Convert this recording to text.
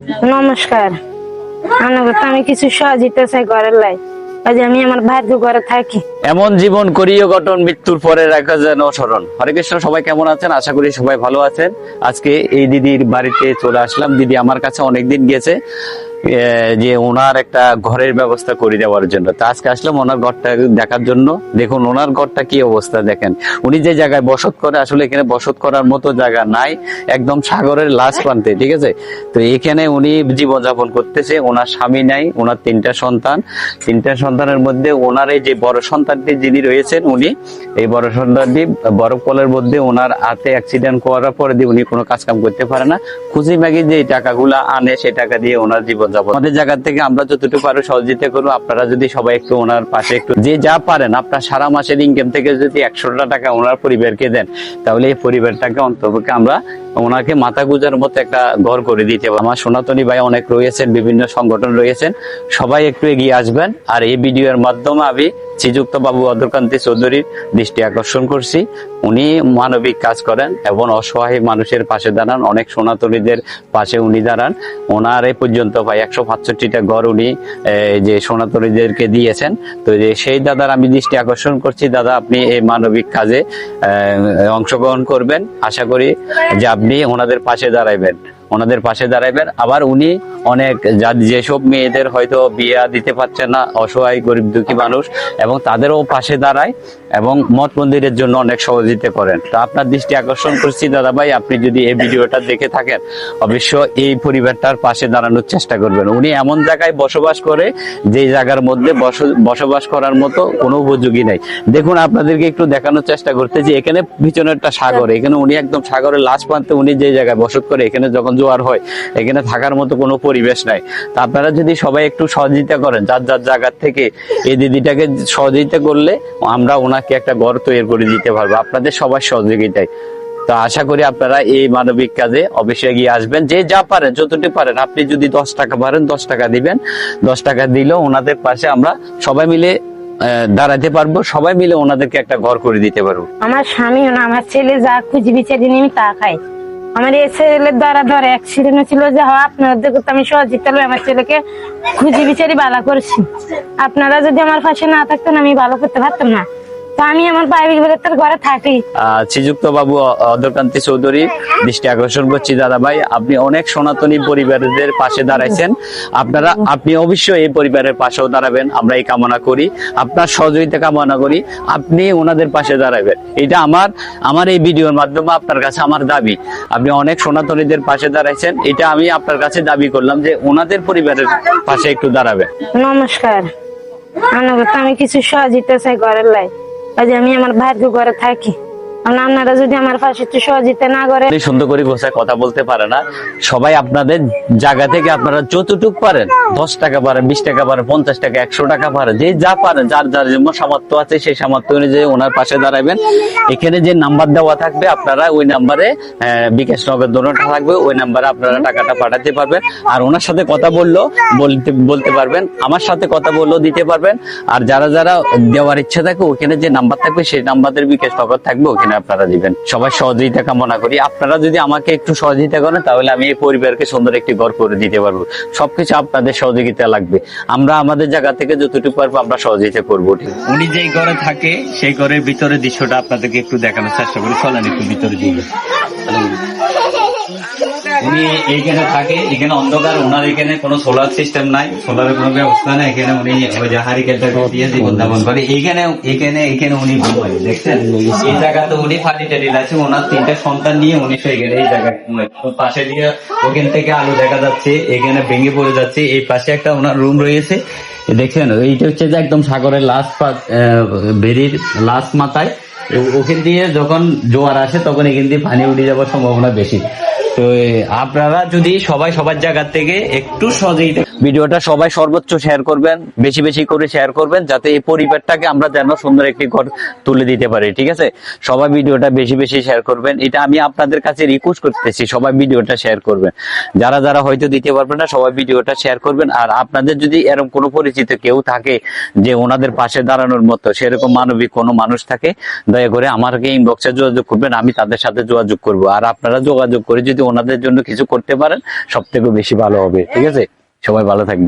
নমস্কার। আমি কিছু সহযোগিতা চাই ঘরের লাই, আমি আমার ভাইয়ের ঘরে থাকি। এমন জীবন করিও গঠন, মৃত্যুর পরে রাখা যেন স্মরণ। হরে কৃষ্ণ। সবাই কেমন আছেন? আশা করি সবাই ভালো আছেন। আজকে এই দিদির বাড়িতে চলে আসলাম। দিদি আমার কাছে অনেকদিন গেছে যে ওনার একটা ঘরের ব্যবস্থা করে দেওয়ার জন্য। তা আজকে আসলাম ওনার ঘরটা দেখার জন্য। দেখুন ওনার ঘরটা কি অবস্থা দেখেন। উনি যে জায়গায় বসত করে, আসলে এখানে বসত করার মতো জায়গা নাই, একদম সাগরের লাশ প্রান্তে, ঠিক আছে। তো এখানে উনি জীবনযাপন করতেছে। ওনার স্বামী নাই, ওনার তিনটা সন্তানের মধ্যে ওনার এই যে বড় সন্তানটি যিনি রয়েছেন, উনি এই বড় সন্তানটি বরফ কলের মধ্যে ওনার হাতে অ্যাক্সিডেন্ট করার পরে দিয়ে উনি কোনো কাজ কাম করতে পারে না। খুঁজি মাগি যে টাকাগুলা আনে সেই টাকা দিয়ে ওনার জীবনযাপন। আমাদের জায়গা থেকে আমরা যতটুকু পারো সহযোগিতা করবো। আপনারা যদি সবাই একটু ওনার পাশে একটু যে যা পারেন, আপনার সারা মাসের ইনকাম থেকে যদি 100টা টাকা ওনার পরিবারকে দেন, তাহলে এই পরিবারটাকে অন্তপক্ষে আমরা ওনাকে মাথা গুজার মতো একটা ঘর করে দিতে পারবো। আমার সনাতনী ভাই অনেক রয়েছেন, বিভিন্ন সংগঠন রয়েছেন, সবাই একটু এগিয়ে আসবেন। আর এই ভিডিওর মাধ্যমে আমি শ্রীযুক্ত বাবু অধরকান্তি চৌধুরীর দৃষ্টি আকর্ষণ করছি। উনি মানবিক কাজ করেন এবং অসহায় মানুষের পাশে দাঁড়ান, অনেক সনাতনীদের পাশে উনি দাঁড়ান। ওনার এই পর্যন্ত ভাই 165টা ঘর উনি যে সনাতনীদেরকে দিয়েছেন। তো সেই দাদার আমি দৃষ্টি আকর্ষণ করছি। দাদা, আপনি এই মানবিক কাজে অংশগ্রহণ করবেন। আশা করি যে আপনি ওনাদের পাশে দাঁড়াইবেন। আবার উনি অনেক যেসব মেয়েদের হয়তো বিয়ে দিতে পারছেন না, অসহায় গরিব দুঃখী মানুষ, এবং তাদেরও পাশে দাঁড়ায় এবং মঠ মন্দিরের জন্য অনেক সহযোগিতা করেন। তো আপনার দৃষ্টি আকর্ষণ করছি দাদা ভাই, আপনি যদি এই ভিডিওটা দেখে থাকেন, অবশ্য এই পরিবারটার পাশে দাঁড়ানোর চেষ্টা করবেন। উনি এমন জায়গায় বসবাস করে যে জায়গার মধ্যে বসবাস করার মতো কোনো উপযোগী নাই। দেখুন আপনাদেরকে একটু দেখানোর চেষ্টা করতে যে এখানে পিছনে একটা সাগর, এখানে উনি একদম সাগরের লাশ প্রান্তে উনি যে জায়গায় বসত করে, এখানে যখন জোয়ার হয় এখানে থাকার মতো কোনো পরিবেশ নাই। তা আপনারা যদি সবাই একটু সহযোগিতা করেন, যার যার জায়গা থেকে এই দিদিটাকে সহযোগিতা করলে আমরা ওনাকে একটা ঘর তৈরি করে দিতে পারবো, আপনাদের সবার সহযোগিতায়। তো আশা করি আপনারা এই মানবিক কাজে অবশ্যই এগিয়ে আসবেন। যে যা পারেন, যতটুকু পারেন, আপনি যদি 10 টাকা পারেন 10 টাকা দিবেন। 10 টাকা দিলেও ওনাদের পাশে আমরা সবাই মিলে দাঁড়াতে পারবো, সবাই মিলে ওনাদেরকে একটা ঘর করে দিতে পারবো। আমার স্বামী না আমার ছেলে যা খুঁজি বিচারি আমি তা খাই। আমার এই ছেলের দ্বারা ধরে অ্যাক্সিডেন্ট ছিল যে আপনাদের আমি সহযোগিতা আমার ছেলেকে খুঁজি বিচারি ভালো করছি। আপনারা যদি আমার পাশে না থাকতেন আমি ভালো করতে পারতাম না। তো আমি আমার বাইরের ঘরে থাকি। শ্রীযুক্ত বাবু অধরকান্তি চৌধুরী দৃষ্টি আকর্ষণ করছি দাদা ভাই, আপনি অনেক সনাতনী পরিবারদের পাশে দাঁড়াইছেন। আপনি অবশ্যই এই পরিবারের পাশেও দাঁড়াবেন, আমরা এই কামনা করি, আপনার সহযোগিতা কামনা করি। আপনি ওনাদের পাশে দাঁড়াবেন, এটা আমার এই ভিডিওর মাধ্যমে আপনার কাছে আমার দাবি। আপনি অনেক সনাতনীদের পাশে দাঁড়াইছেন, এটা আমি আপনার কাছে দাবি করলাম যে ওনাদের পরিবারের পাশে একটু দাঁড়াবেন। নমস্কার। আমি কিছু সহযোগিতা চাই ঘরের লাই, আমি আমার ভাইয়ের ঘরে থাকি। আপনারা যদি আমার পাশে একটু সহযোগিতা না করে। সুন্দর করে গোছায় কথা বলতে পারে না। সবাই আপনাদের জায়গা থেকে আপনারা যতটুকু পারেন, 10 টাকা পারেন, 20 টাকা পারেন, 50 টাকা, 100 টাকা পারেন, যে যা পারেন, যার যার যেমন সামর্থ্য আছে সেই সামর্থ্য অনুযায়ী ওনার পাশে দাঁড়াবেন। এখানে যে নাম্বার দেওয়া থাকবে, আপনারা ওই নাম্বারে বিকাশ নগদ দোনোটা থাকবে, ওই নাম্বারে আপনারা টাকাটা পাঠাতে পারবেন। আর ওনার সাথে কথা বলতে পারবেন, আমার সাথে কথা বললেও দিতে পারবেন। আর যারা যারা দেওয়ার ইচ্ছা থাকে, ওখানে যে নাম্বার থাকবে সেই নাম্বারের বিকাশ নগদ থাকবে, ওখানে আপনারা দিবেন। সবাই সহযোগিতা কামনা করি। আপনারা যদি আমাকে একটু সহযোগিতা করেন, তাহলে আমি এই পরিবারকে সুন্দর একটি ঘর করে দিতে পারবো। সবকিছু আপনাদের সহযোগিতা লাগবে। আমরা আমাদের জায়গা থেকে যতটুকু পারবো আমরা সহযোগিতা করবো। উনি যেই ঘরে থাকে সেই ঘরের ভিতরে দৃশ্যটা আপনাদেরকে একটু দেখানোর চেষ্টা করি। চলেন একটু ভিতরে দিকে। উনি এইখানে থাকে, এখানে অন্ধকার, ওনার এখানে কোনো সোলার সিস্টেম নাই, সোলারের কোনো ব্যবস্থা নাই। এখানে উনি হারিকেলটাকে দিয়ে জীবনযাপন করে। এখানে উনি দেখছেন, এই জায়গাতে উনি ফাটি টাটি আছে। ওনার 3টা সন্তান নিয়ে উনি সেখানে এই জায়গায় পাশে দিয়ে, ওখান থেকে আলো দেখা যাচ্ছে, এখানে ভেঙে পড়ে যাচ্ছে। এই পাশে একটা ওনার রুম রয়েছে, দেখছেন। এইটা হচ্ছে যে একদম সাগরের বেরির লাস্ট মাথায়। ওখান দিয়ে যখন জোয়ার আসে তখন এখান দিয়ে পানি উঠে যাওয়ার সম্ভাবনা বেশি। তো আপনারা যদি সবাই সবার জায়গা থেকে একটু সহযোগিতা ভিডিওটা সবাই সর্বোচ্চ শেয়ার করবেন, বেশি বেশি করে শেয়ার করবেন, যাতে এই পরিবারটাকে আমরা যেন সুন্দর একটি ঘর তুলে দিতে পারি। ঠিক আছে, সবাই ভিডিওটা বেশি বেশি শেয়ার করবেন, এটা আমি আপনাদের কাছে রিকোয়েস্ট করতেছি। সবাই ভিডিওটা শেয়ার করবেন, যারা যারা হয়তো দিতে পারবেন না সবাই ভিডিওটা শেয়ার করবেন। আর আপনাদের যদি এরকম কোনো পরিচিত কেউ থাকে যে ওনাদের পাশে দাঁড়ানোর মতো সেরকম মানবিক কোনো মানুষ থাকে, দয়া করে আমাকে ইনবক্সে যোগাযোগ করবেন, আমি তাদের সাথে যোগাযোগ করব। আর আপনারা যোগাযোগ করে যদি ওনাদের জন্য কিছু করতে পারেন সব থেকে বেশি ভালো হবে। ঠিক আছে, সবাই ভালো থাকবেন।